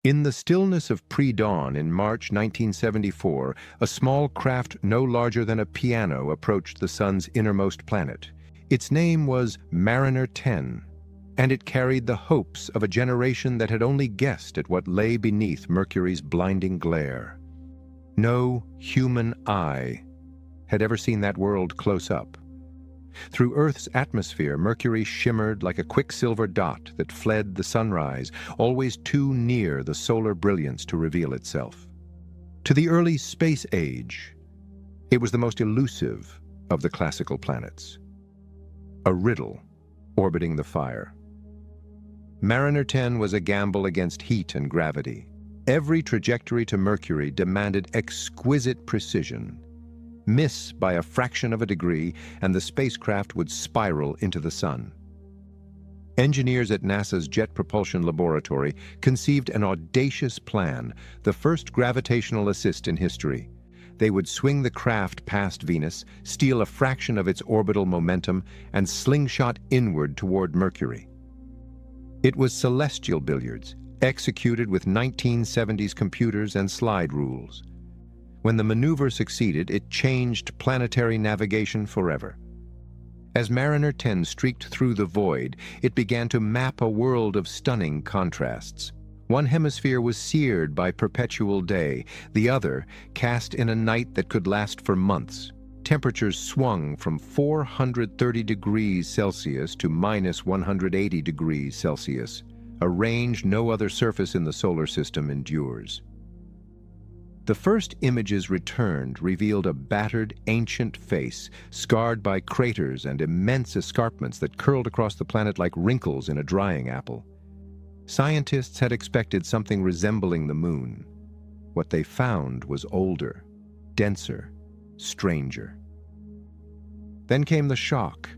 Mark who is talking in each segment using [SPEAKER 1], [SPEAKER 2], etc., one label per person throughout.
[SPEAKER 1] In the stillness of pre-dawn in March 1974, a small craft no larger than a piano approached the Sun's innermost planet. Its name was Mariner 10, and it carried the hopes of a generation that had only guessed at what lay beneath Mercury's blinding glare. No human eye had ever seen that world close up. Through Earth's atmosphere, Mercury shimmered like a quicksilver dot that fled the sunrise, always too near the solar brilliance to reveal itself. To the early space age, it was the most elusive of the classical planets. A riddle orbiting the fire. Mariner 10 was a gamble against heat and gravity. Every trajectory to Mercury demanded exquisite precision. Miss by a fraction of a degree, and the spacecraft would spiral into the sun. Engineers at NASA's Jet Propulsion Laboratory conceived an audacious plan, the first gravitational assist in history. They would swing the craft past Venus, steal a fraction of its orbital momentum, and slingshot inward toward Mercury. It was celestial billiards, executed with 1970s computers and slide rules. When the maneuver succeeded, it changed planetary navigation forever. As Mariner 10 streaked through the void, it began to map a world of stunning contrasts. One hemisphere was seared by perpetual day, the other cast in a night that could last for months. Temperatures swung from 430 degrees Celsius to minus 180 degrees Celsius, a range no other surface in the solar system endures. The first images returned revealed a battered, ancient face, scarred by craters and immense escarpments that curled across the planet like wrinkles in a drying apple. Scientists had expected something resembling the moon. What they found was older, denser, stranger. Then came the shock.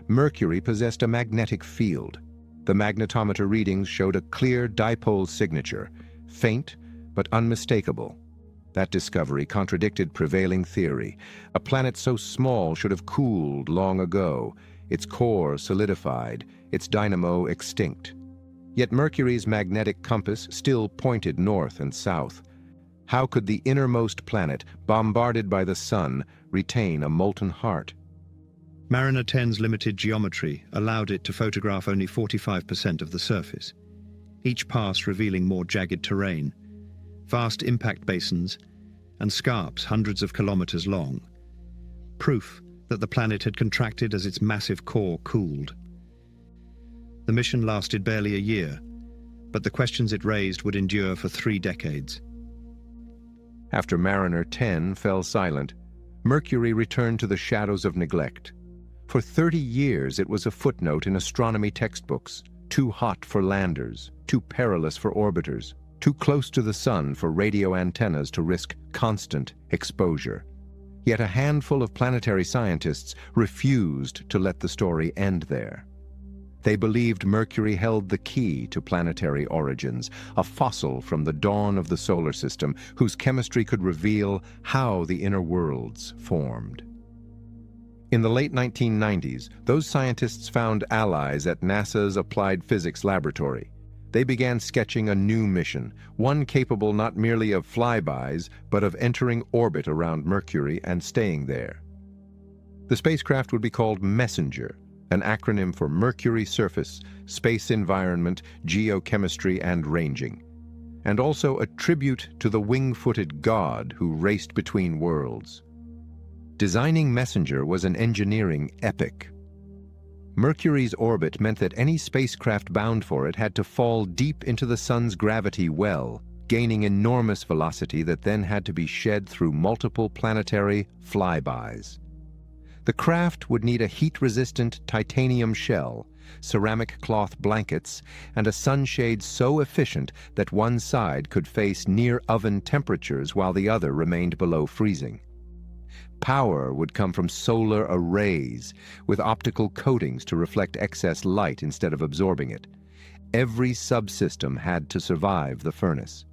[SPEAKER 1] Mercury possessed a magnetic field. The magnetometer readings showed a clear dipole signature, faint but unmistakable. That discovery contradicted prevailing theory. A planet so small should have cooled long ago, its core solidified, its dynamo extinct. Yet Mercury's magnetic compass still pointed north and south. How could the innermost planet, bombarded by the sun, retain a molten heart?
[SPEAKER 2] Mariner 10's limited geometry allowed it to photograph only 45% of the surface, each pass revealing more jagged terrain, vast impact basins, and scarps hundreds of kilometers long. Proof that the planet had contracted as its massive core cooled. The mission lasted barely a year, but the questions it raised would endure for 3 decades.
[SPEAKER 1] After Mariner 10 fell silent, Mercury returned to the shadows of neglect. For 30 years it was a footnote in astronomy textbooks, too hot for landers, too perilous for orbiters, too close to the sun for radio antennas to risk constant exposure. Yet a handful of planetary scientists refused to let the story end there. They believed Mercury held the key to planetary origins, a fossil from the dawn of the solar system whose chemistry could reveal how the inner worlds formed. In the late 1990s, those scientists found allies at NASA's Applied Physics Laboratory. They began sketching a new mission, one capable not merely of flybys, but of entering orbit around Mercury and staying there. The spacecraft would be called Messenger, an acronym for Mercury Surface, Space Environment, Geochemistry, and Ranging, and also a tribute to the wing-footed god who raced between worlds. Designing Messenger was an engineering epic. Mercury's orbit meant that any spacecraft bound for it had to fall deep into the sun's gravity well, gaining enormous velocity that then had to be shed through multiple planetary flybys. The craft would need a heat-resistant titanium shell, ceramic cloth blankets, and a sunshade so efficient that one side could face near-oven temperatures while the other remained below freezing. Power would come from solar arrays, with optical coatings to reflect excess light instead of absorbing it. Every subsystem had to survive the furnace.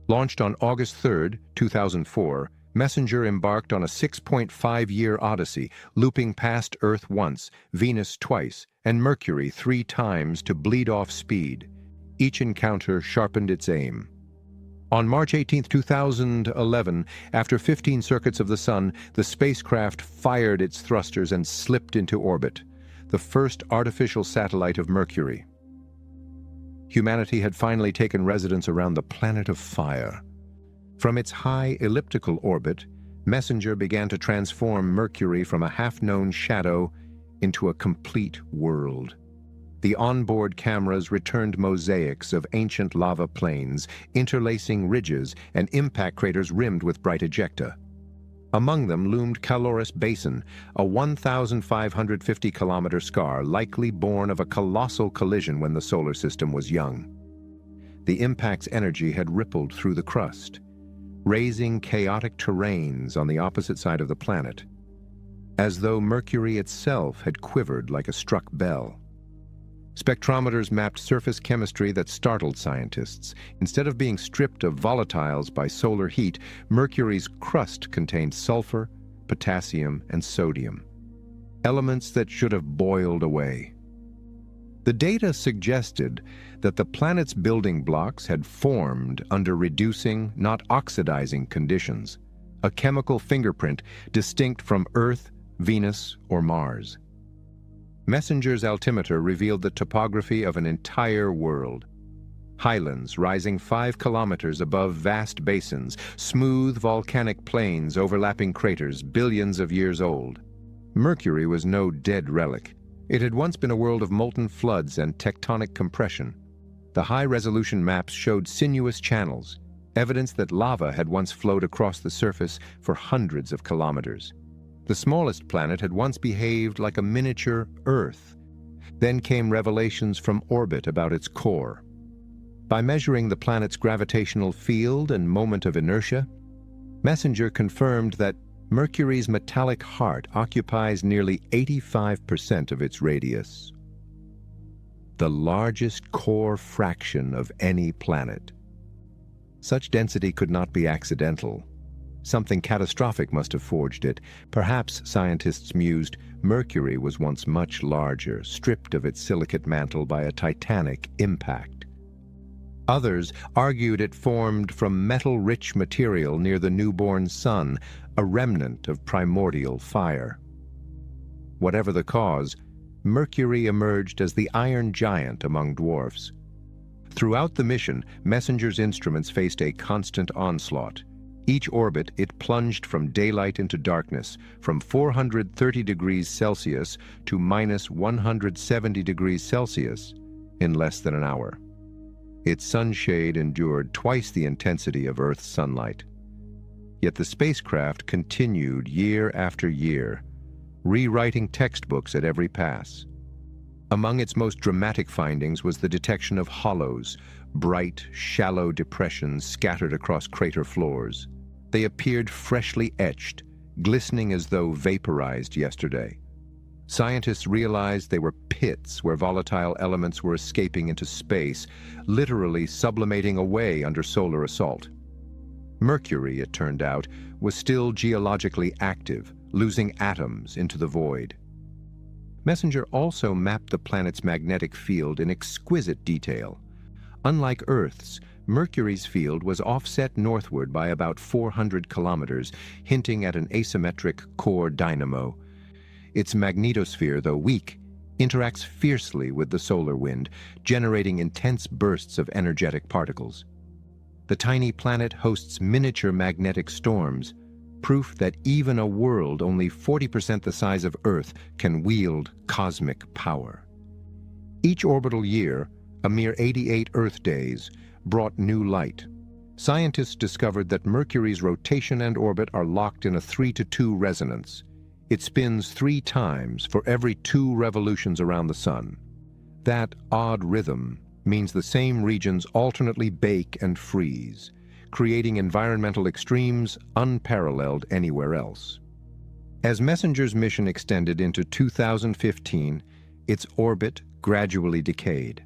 [SPEAKER 1] Launched on August 3, 2004, Messenger embarked on a 6.5-year odyssey, looping past Earth once, Venus twice, and Mercury 3 times to bleed off speed. Each encounter sharpened its aim. On March 18, 2011, after 15 circuits of the Sun, the spacecraft fired its thrusters and slipped into orbit, the first artificial satellite of Mercury. Humanity had finally taken residence around the planet of fire. From its high elliptical orbit, Messenger began to transform Mercury from a half-known shadow into a complete world. The onboard cameras returned mosaics of ancient lava plains, interlacing ridges, and impact craters rimmed with bright ejecta. Among them loomed Caloris Basin, a 1,550-kilometer scar likely born of a colossal collision when the solar system was young. The impact's energy had rippled through the crust, raising chaotic terrains on the opposite side of the planet, as though Mercury itself had quivered like a struck bell. Spectrometers mapped surface chemistry that startled scientists. Instead of being stripped of volatiles by solar heat, Mercury's crust contained sulfur, potassium, and sodium, elements that should have boiled away. The data suggested that the planet's building blocks had formed under reducing, not oxidizing conditions, a chemical fingerprint distinct from Earth, Venus, or Mars. Messenger's altimeter revealed the topography of an entire world. Highlands rising 5 kilometers above vast basins, smooth volcanic plains overlapping craters billions of years old. Mercury was no dead relic. It had once been a world of molten floods and tectonic compression. The high-resolution maps showed sinuous channels, evidence that lava had once flowed across the surface for hundreds of kilometers. The smallest planet had once behaved like a miniature Earth. Then came revelations from orbit about its core. By measuring the planet's gravitational field and moment of inertia, Messenger confirmed that Mercury's metallic heart occupies nearly 85% of its radius, the largest core fraction of any planet. Such density could not be accidental. Something catastrophic must have forged it. Perhaps, scientists mused, Mercury was once much larger, stripped of its silicate mantle by a titanic impact. Others argued it formed from metal-rich material near the newborn sun, a remnant of primordial fire. Whatever the cause, Mercury emerged as the iron giant among dwarfs. Throughout the mission, Messenger's instruments faced a constant onslaught. Each orbit, it plunged from daylight into darkness, from 430 degrees Celsius to minus 170 degrees Celsius in less than an hour. Its sunshade endured twice the intensity of Earth's sunlight. Yet the spacecraft continued year after year, rewriting textbooks at every pass. Among its most dramatic findings was the detection of hollows, bright, shallow depressions scattered across crater floors. They appeared freshly etched, glistening as though vaporized yesterday. Scientists realized they were pits where volatile elements were escaping into space, literally sublimating away under solar assault. Mercury, it turned out, was still geologically active, losing atoms into the void. Messenger also mapped the planet's magnetic field in exquisite detail. Unlike Earth's, Mercury's field was offset northward by about 400 kilometers, hinting at an asymmetric core dynamo. Its magnetosphere, though weak, interacts fiercely with the solar wind, generating intense bursts of energetic particles. The tiny planet hosts miniature magnetic storms, proof that even a world only 40% the size of Earth can wield cosmic power. Each orbital year, a mere 88 Earth days, brought new light. Scientists discovered that Mercury's rotation and orbit are locked in a 3-to-2 resonance. It spins 3 times for every 2 revolutions around the Sun. That odd rhythm means the same regions alternately bake and freeze, creating environmental extremes unparalleled anywhere else. As Messenger's mission extended into 2015, its orbit gradually decayed.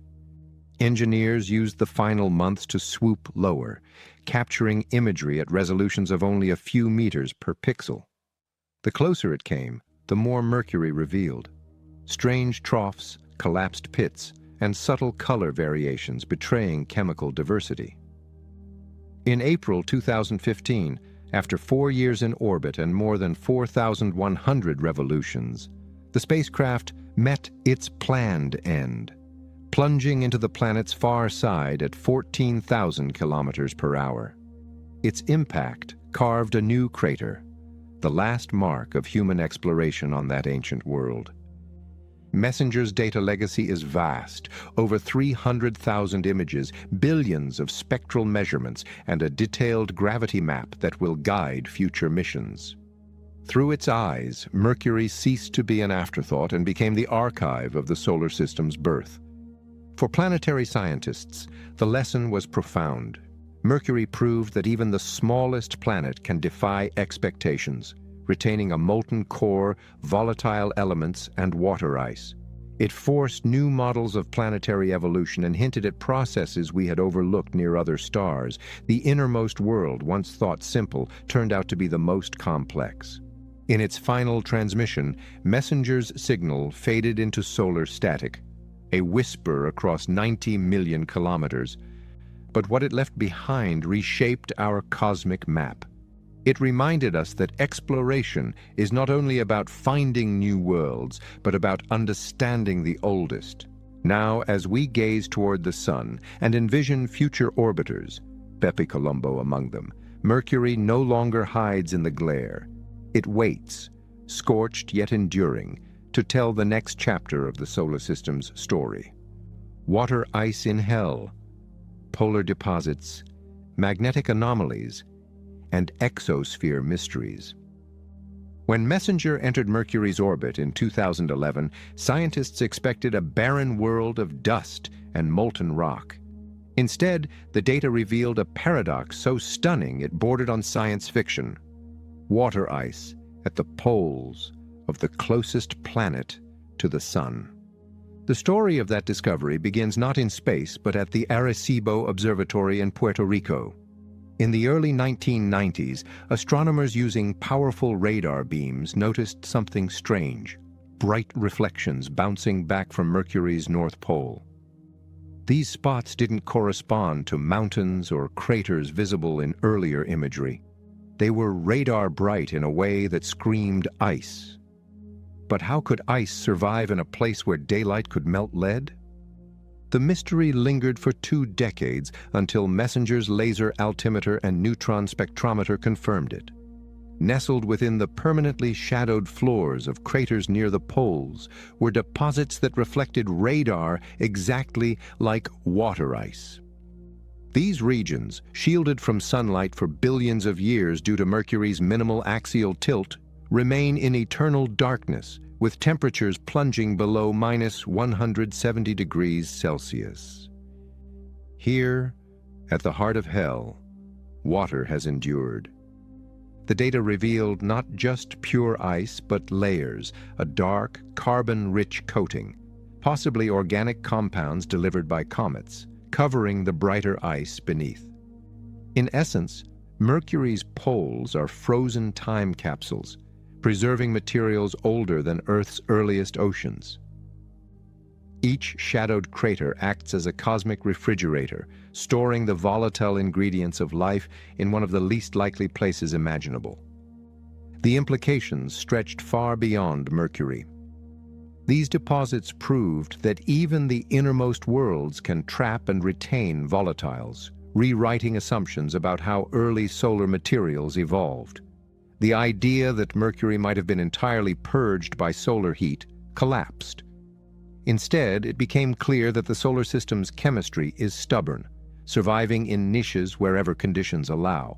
[SPEAKER 1] Engineers used the final months to swoop lower, capturing imagery at resolutions of only a few meters per pixel. The closer it came, the more Mercury revealed. Strange troughs, collapsed pits, and subtle color variations betraying chemical diversity. In April 2015, after 4 years in orbit and more than 4,100 revolutions, the spacecraft met its planned end, plunging into the planet's far side at 14,000 kilometers per hour. Its impact carved a new crater, the last mark of human exploration on that ancient world. Messenger's data legacy is vast, over 300,000 images, billions of spectral measurements, and a detailed gravity map that will guide future missions. Through its eyes, Mercury ceased to be an afterthought and became the archive of the solar system's birth. For planetary scientists, the lesson was profound. Mercury proved that even the smallest planet can defy expectations, retaining a molten core, volatile elements, and water ice. It forced new models of planetary evolution and hinted at processes we had overlooked near other stars. The innermost world, once thought simple, turned out to be the most complex. In its final transmission, Messenger's signal faded into solar static, a whisper across 90 million kilometers. But what it left behind reshaped our cosmic map. It reminded us that exploration is not only about finding new worlds, but about understanding the oldest. Now, as we gaze toward the Sun and envision future orbiters, Bepi Colombo among them, Mercury no longer hides in the glare. It waits, scorched yet enduring, to tell the next chapter of the solar system's story. Water ice in hell, polar deposits, magnetic anomalies, and exosphere mysteries. When Messenger entered Mercury's orbit in 2011, scientists expected a barren world of dust and molten rock. Instead, the data revealed a paradox so stunning it bordered on science fiction: water ice at the poles of the closest planet to the Sun. The story of that discovery begins not in space, but at the Arecibo Observatory in Puerto Rico. In the early 1990s, astronomers using powerful radar beams noticed something strange: bright reflections bouncing back from Mercury's North Pole. These spots didn't correspond to mountains or craters visible in earlier imagery. They were radar bright in a way that screamed ice. But how could ice survive in a place where daylight could melt lead? The mystery lingered for 2 decades until Messenger's laser altimeter and neutron spectrometer confirmed it. Nestled within the permanently shadowed floors of craters near the poles were deposits that reflected radar exactly like water ice. These regions, shielded from sunlight for billions of years due to Mercury's minimal axial tilt, remain in eternal darkness, with temperatures plunging below -170 degrees Celsius. Here, at the heart of hell, water has endured. The data revealed not just pure ice, but layers, a dark, carbon-rich coating, possibly organic compounds delivered by comets, covering the brighter ice beneath. In essence, Mercury's poles are frozen time capsules, preserving materials older than Earth's earliest oceans. Each shadowed crater acts as a cosmic refrigerator, storing the volatile ingredients of life in one of the least likely places imaginable. The implications stretched far beyond Mercury. These deposits proved that even the innermost worlds can trap and retain volatiles, rewriting assumptions about how early solar materials evolved. The idea that Mercury might have been entirely purged by solar heat collapsed. Instead, it became clear that the solar system's chemistry is stubborn, surviving in niches wherever conditions allow.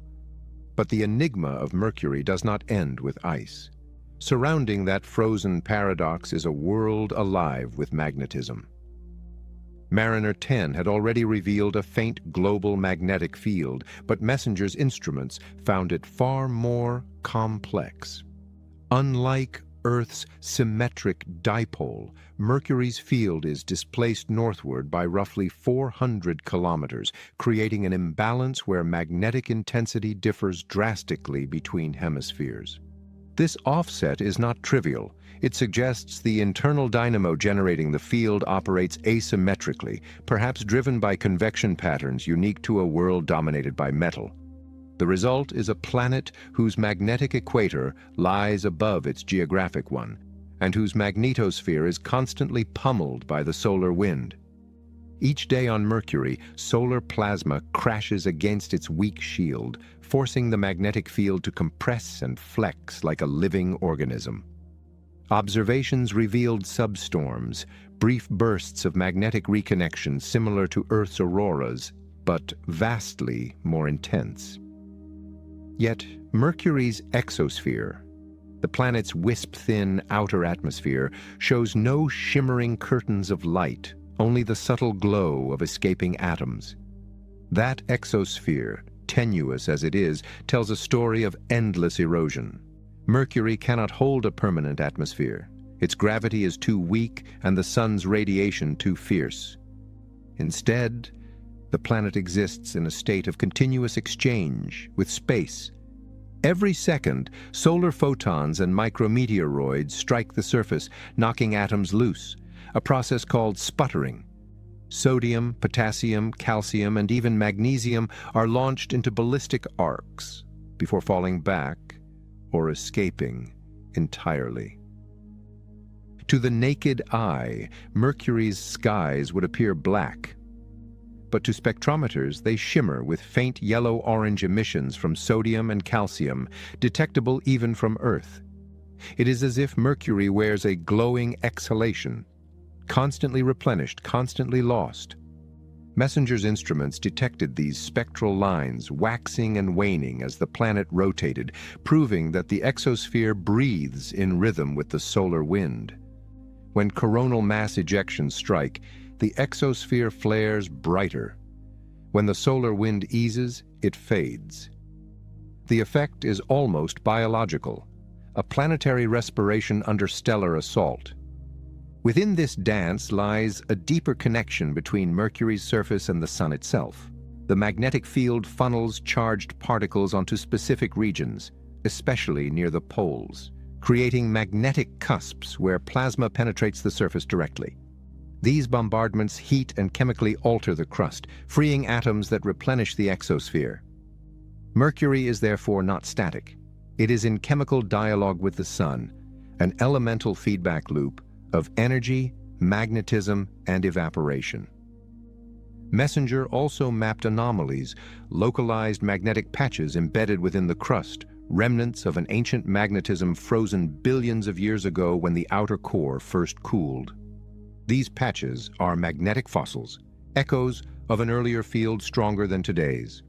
[SPEAKER 1] But the enigma of Mercury does not end with ice. Surrounding that frozen paradox is a world alive with magnetism. Mariner 10 had already revealed a faint global magnetic field, but Messenger's instruments found it far more complex. Unlike Earth's symmetric dipole, Mercury's field is displaced northward by roughly 400 kilometers, creating an imbalance where magnetic intensity differs drastically between hemispheres. This offset is not trivial. It suggests the internal dynamo generating the field operates asymmetrically, perhaps driven by convection patterns unique to a world dominated by metal. The result is a planet whose magnetic equator lies above its geographic one, and whose magnetosphere is constantly pummeled by the solar wind. Each day on Mercury, solar plasma crashes against its weak shield, forcing the magnetic field to compress and flex like a living organism. Observations revealed substorms, brief bursts of magnetic reconnection similar to Earth's auroras, but vastly more intense. Yet, Mercury's exosphere, the planet's wisp-thin outer atmosphere, shows no shimmering curtains of light, only the subtle glow of escaping atoms. That exosphere, tenuous as it is, tells a story of endless erosion. Mercury cannot hold a permanent atmosphere. Its gravity is too weak and the sun's radiation too fierce. Instead, the planet exists in a state of continuous exchange with space. Every second, solar photons and micrometeoroids strike the surface, knocking atoms loose, a process called sputtering. Sodium, potassium, calcium, and even magnesium are launched into ballistic arcs before falling back or escaping entirely. To the naked eye, Mercury's skies would appear black, but to spectrometers they shimmer with faint yellow-orange emissions from sodium and calcium, detectable even from Earth. It is as if Mercury wears a glowing exhalation, constantly replenished, constantly lost. Messenger's instruments detected these spectral lines waxing and waning as the planet rotated, proving that the exosphere breathes in rhythm with the solar wind. When coronal mass ejections strike, the exosphere flares brighter. When the solar wind eases, it fades. The effect is almost biological, a planetary respiration under stellar assault. Within this dance lies a deeper connection between Mercury's surface and the Sun itself. The magnetic field funnels charged particles onto specific regions, especially near the poles, creating magnetic cusps where plasma penetrates the surface directly. These bombardments heat and chemically alter the crust, freeing atoms that replenish the exosphere. Mercury is therefore not static. It is in chemical dialogue with the Sun, an elemental feedback loop of energy, magnetism, and evaporation. Messenger also mapped anomalies, localized magnetic patches embedded within the crust, remnants of an ancient magnetism frozen billions of years ago when the outer core first cooled. These patches are magnetic fossils, echoes of an earlier field stronger than today's.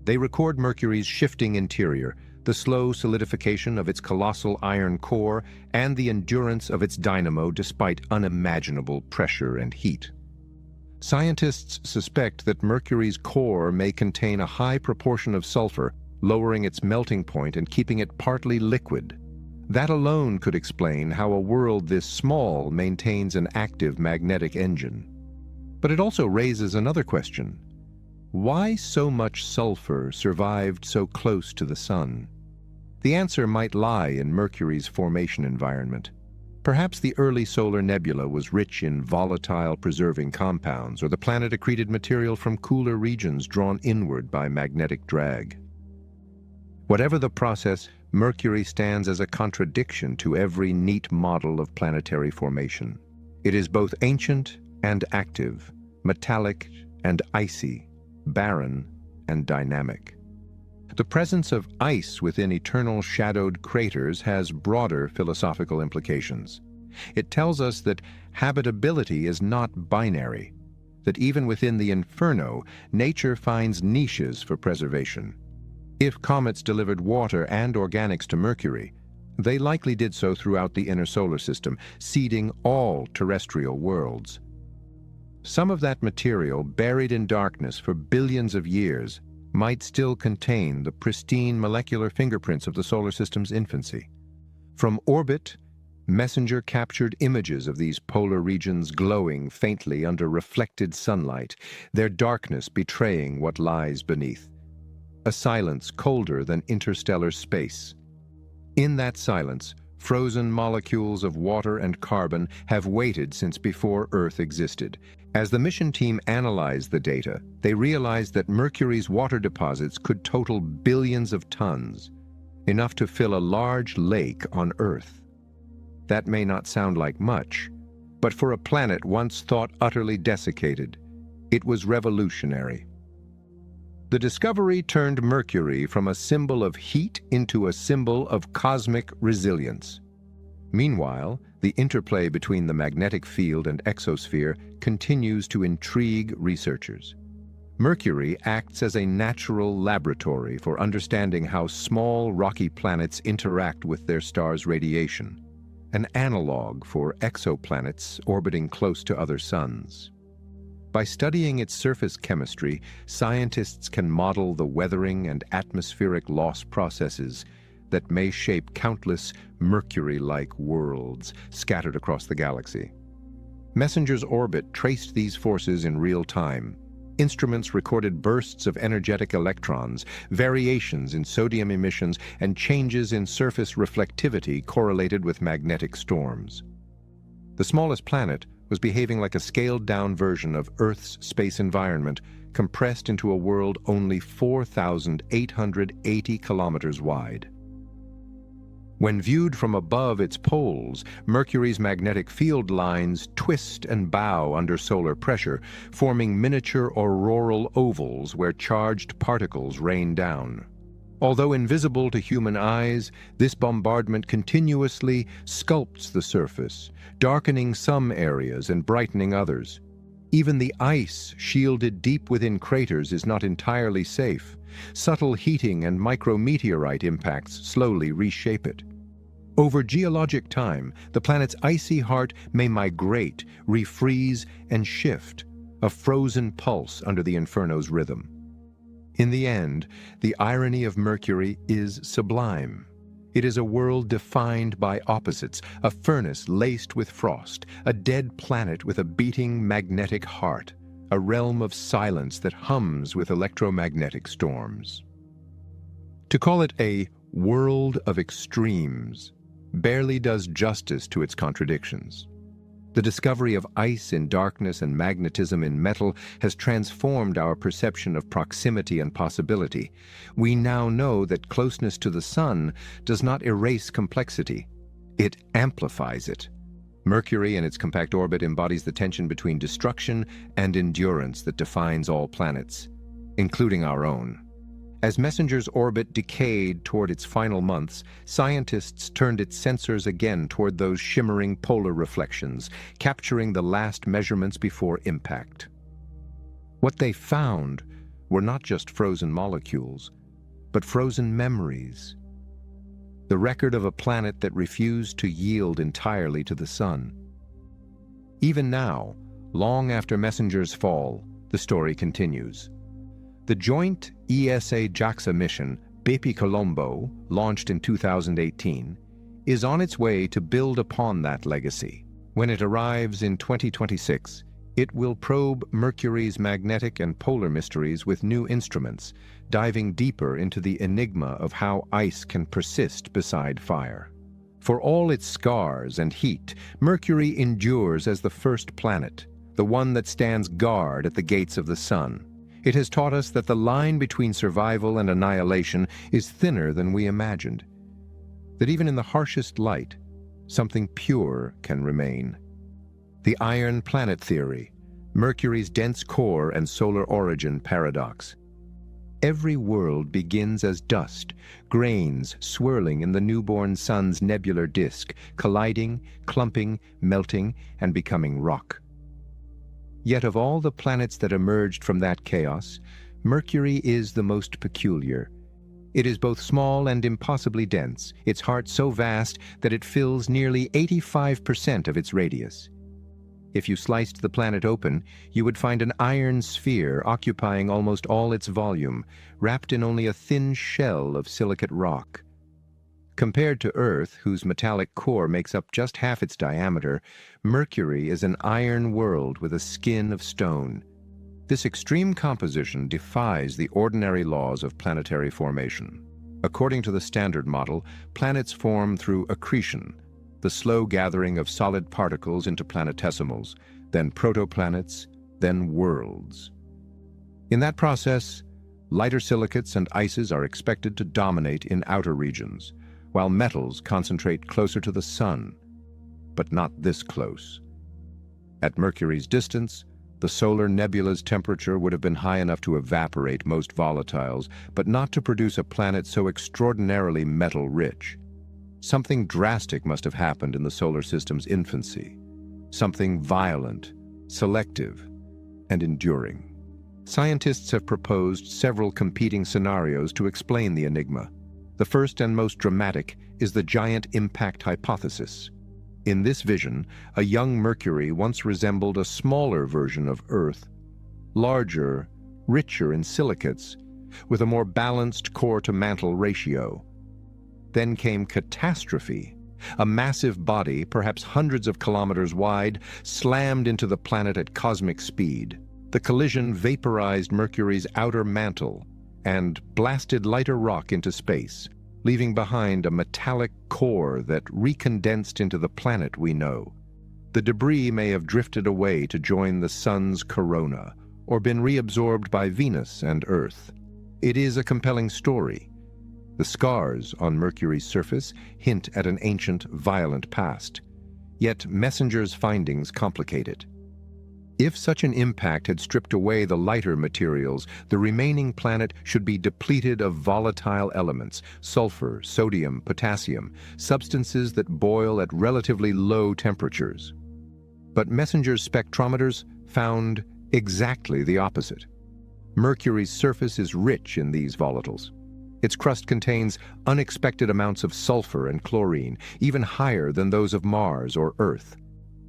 [SPEAKER 1] They record Mercury's shifting interior, the slow solidification of its colossal iron core, and the endurance of its dynamo despite unimaginable pressure and heat. Scientists suspect that Mercury's core may contain a high proportion of sulfur, lowering its melting point and keeping it partly liquid. That alone could explain how a world this small maintains an active magnetic engine. But it also raises another question. Why so much sulfur survived so close to the Sun? The answer might lie in Mercury's formation environment. Perhaps the early solar nebula was rich in volatile preserving compounds, or the planet accreted material from cooler regions drawn inward by magnetic drag. Whatever the process, Mercury stands as a contradiction to every neat model of planetary formation. It is both ancient and active, metallic and icy, barren and dynamic. The presence of ice within eternal shadowed craters has broader philosophical implications. It tells us that habitability is not binary, that even within the inferno, nature finds niches for preservation. If comets delivered water and organics to Mercury, they likely did so throughout the inner solar system, seeding all terrestrial worlds. Some of that material, buried in darkness for billions of years, might still contain the pristine molecular fingerprints of the solar system's infancy. From orbit, Messenger captured images of these polar regions glowing faintly under reflected sunlight, their darkness betraying what lies beneath. A silence colder than interstellar space. In that silence, frozen molecules of water and carbon have waited since before Earth existed. As the mission team analyzed the data, they realized that Mercury's water deposits could total billions of tons, enough to fill a large lake on Earth. That may not sound like much, but for a planet once thought utterly desiccated, it was revolutionary. The discovery turned Mercury from a symbol of heat into a symbol of cosmic resilience. Meanwhile, the interplay between the magnetic field and exosphere continues to intrigue researchers. Mercury acts as a natural laboratory for understanding how small rocky planets interact with their star's radiation, an analog for exoplanets orbiting close to other suns. By studying its surface chemistry, scientists can model the weathering and atmospheric loss processes that may shape countless Mercury-like worlds scattered across the galaxy. Messenger's orbit traced these forces in real time. Instruments recorded bursts of energetic electrons, variations in sodium emissions, and changes in surface reflectivity correlated with magnetic storms. The smallest planet was behaving like a scaled-down version of Earth's space environment, compressed into a world only 4,880 kilometers wide. When viewed from above its poles, Mercury's magnetic field lines twist and bow under solar pressure, forming miniature auroral ovals where charged particles rain down. Although invisible to human eyes, this bombardment continuously sculpts the surface, darkening some areas and brightening others. Even the ice shielded deep within craters is not entirely safe. Subtle heating and micrometeorite impacts slowly reshape it. Over geologic time, the planet's icy heart may migrate, refreeze, and shift, a frozen pulse under the inferno's rhythm. In the end, the irony of Mercury is sublime. It is a world defined by opposites, a furnace laced with frost, a dead planet with a beating magnetic heart, a realm of silence that hums with electromagnetic storms. To call it a world of extremes barely does justice to its contradictions. The discovery of ice in darkness and magnetism in metal has transformed our perception of proximity and possibility. We now know that closeness to the sun does not erase complexity. It amplifies it. Mercury in its compact orbit embodies the tension between destruction and endurance that defines all planets, including our own. As Messenger's orbit decayed toward its final months, scientists turned its sensors again toward those shimmering polar reflections, capturing the last measurements before impact. What they found were not just frozen molecules, but frozen memories. The record of a planet that refused to yield entirely to the sun. Even now, long after Messenger's fall, the story continues. The joint ESA-JAXA mission, Bepi Colombo, launched in 2018, is on its way to build upon that legacy. When it arrives in 2026, it will probe Mercury's magnetic and polar mysteries with new instruments, diving deeper into the enigma of how ice can persist beside fire. For all its scars and heat, Mercury endures as the first planet, the one that stands guard at the gates of the sun. It has taught us that the line between survival and annihilation is thinner than we imagined, that even in the harshest light, something pure can remain. The iron planet theory, Mercury's dense core and solar origin paradox. Every world begins as dust, grains swirling in the newborn sun's nebular disk, colliding, clumping, melting, and becoming rock. Yet of all the planets that emerged from that chaos, Mercury is the most peculiar. It is both small and impossibly dense, its heart so vast that it fills nearly 85% of its radius. If you sliced the planet open, you would find an iron sphere occupying almost all its volume, wrapped in only a thin shell of silicate rock. Compared to Earth, whose metallic core makes up just half its diameter, Mercury is an iron world with a skin of stone. This extreme composition defies the ordinary laws of planetary formation. According to the Standard Model, planets form through accretion, the slow gathering of solid particles into planetesimals, then protoplanets, then worlds. In that process, lighter silicates and ices are expected to dominate in outer regions, while metals concentrate closer to the Sun, but not this close. At Mercury's distance, the solar nebula's temperature would have been high enough to evaporate most volatiles, but not to produce a planet so extraordinarily metal-rich. Something drastic must have happened in the solar system's infancy. Something violent, selective, and enduring. Scientists have proposed several competing scenarios to explain the enigma. The first and most dramatic is the giant impact hypothesis. In this vision, a young Mercury once resembled a smaller version of Earth, larger, richer in silicates, with a more balanced core-to-mantle ratio. Then came catastrophe. A massive body, perhaps hundreds of kilometers wide, slammed into the planet at cosmic speed. The collision vaporized Mercury's outer mantle and blasted lighter rock into space, leaving behind a metallic core that recondensed into the planet we know. The debris may have drifted away to join the Sun's corona, or been reabsorbed by Venus and Earth. It is a compelling story. The scars on Mercury's surface hint at an ancient, violent past. Yet Messenger's findings complicate it. If such an impact had stripped away the lighter materials, the remaining planet should be depleted of volatile elements, sulfur, sodium, potassium, substances that boil at relatively low temperatures. But Messenger's spectrometers found exactly the opposite. Mercury's surface is rich in these volatiles. Its crust contains unexpected amounts of sulfur and chlorine, even higher than those of Mars or Earth.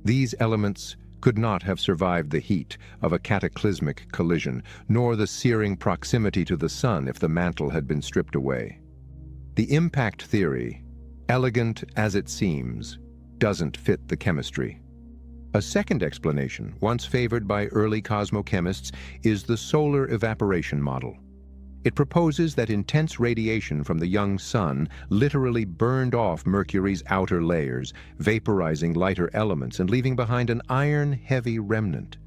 [SPEAKER 1] These elements could not have survived the heat of a cataclysmic collision, nor the searing proximity to the Sun if the mantle had been stripped away. The impact theory, elegant as it seems, doesn't fit the chemistry. A second explanation, once favored by early cosmochemists, is the solar evaporation model. It proposes that intense radiation from the young Sun literally burned off Mercury's outer layers, vaporizing lighter elements and leaving behind an iron-heavy remnant.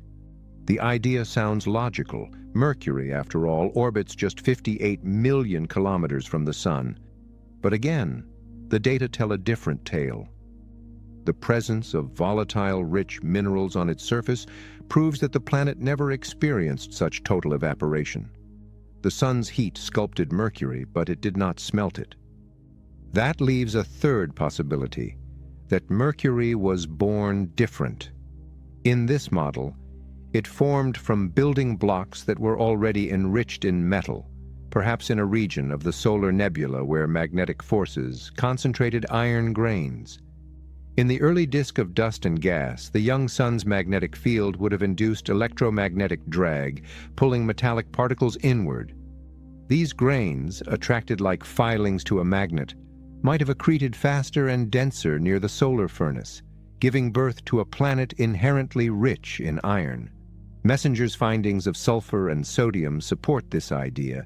[SPEAKER 1] The idea sounds logical. Mercury, after all, orbits just 58 million kilometers from the Sun. But again, the data tell a different tale. The presence of volatile-rich minerals on its surface proves that the planet never experienced such total evaporation. The Sun's heat sculpted Mercury, but it did not smelt it. That leaves a third possibility, that Mercury was born different. In this model, it formed from building blocks that were already enriched in metal, perhaps in a region of the solar nebula where magnetic forces concentrated iron grains. In the early disk of dust and gas, the young Sun's magnetic field would have induced electromagnetic drag, pulling metallic particles inward. These grains, attracted like filings to a magnet, might have accreted faster and denser near the solar furnace, giving birth to a planet inherently rich in iron. Messenger's findings of sulfur and sodium support this idea.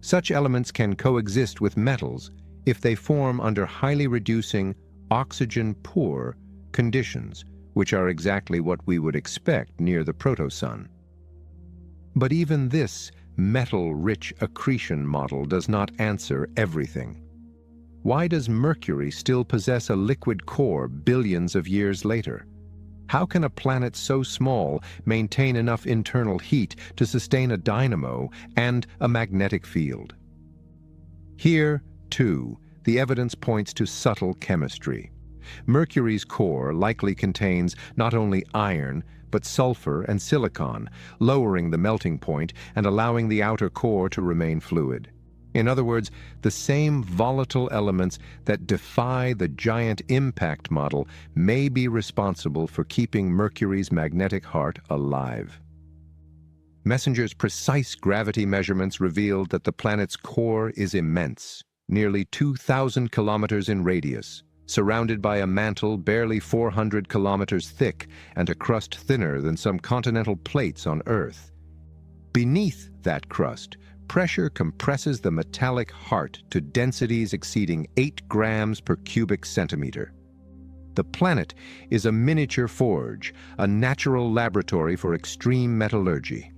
[SPEAKER 1] Such elements can coexist with metals if they form under highly reducing, oxygen-poor conditions, which are exactly what we would expect near the proto-sun. But even this metal-rich accretion model does not answer everything. Why does Mercury still possess a liquid core billions of years later? How can a planet so small maintain enough internal heat to sustain a dynamo and a magnetic field? Here, too, the evidence points to subtle chemistry. Mercury's core likely contains not only iron, but sulfur and silicon, lowering the melting point and allowing the outer core to remain fluid. In other words, the same volatile elements that defy the giant impact model may be responsible for keeping Mercury's magnetic heart alive. Messenger's precise gravity measurements revealed that the planet's core is immense, nearly 2,000 kilometers in radius, surrounded by a mantle barely 400 kilometers thick and a crust thinner than some continental plates on Earth. Beneath that crust, pressure compresses the metallic heart to densities exceeding 8 grams per cubic centimeter. The planet is a miniature forge, a natural laboratory for extreme metallurgy.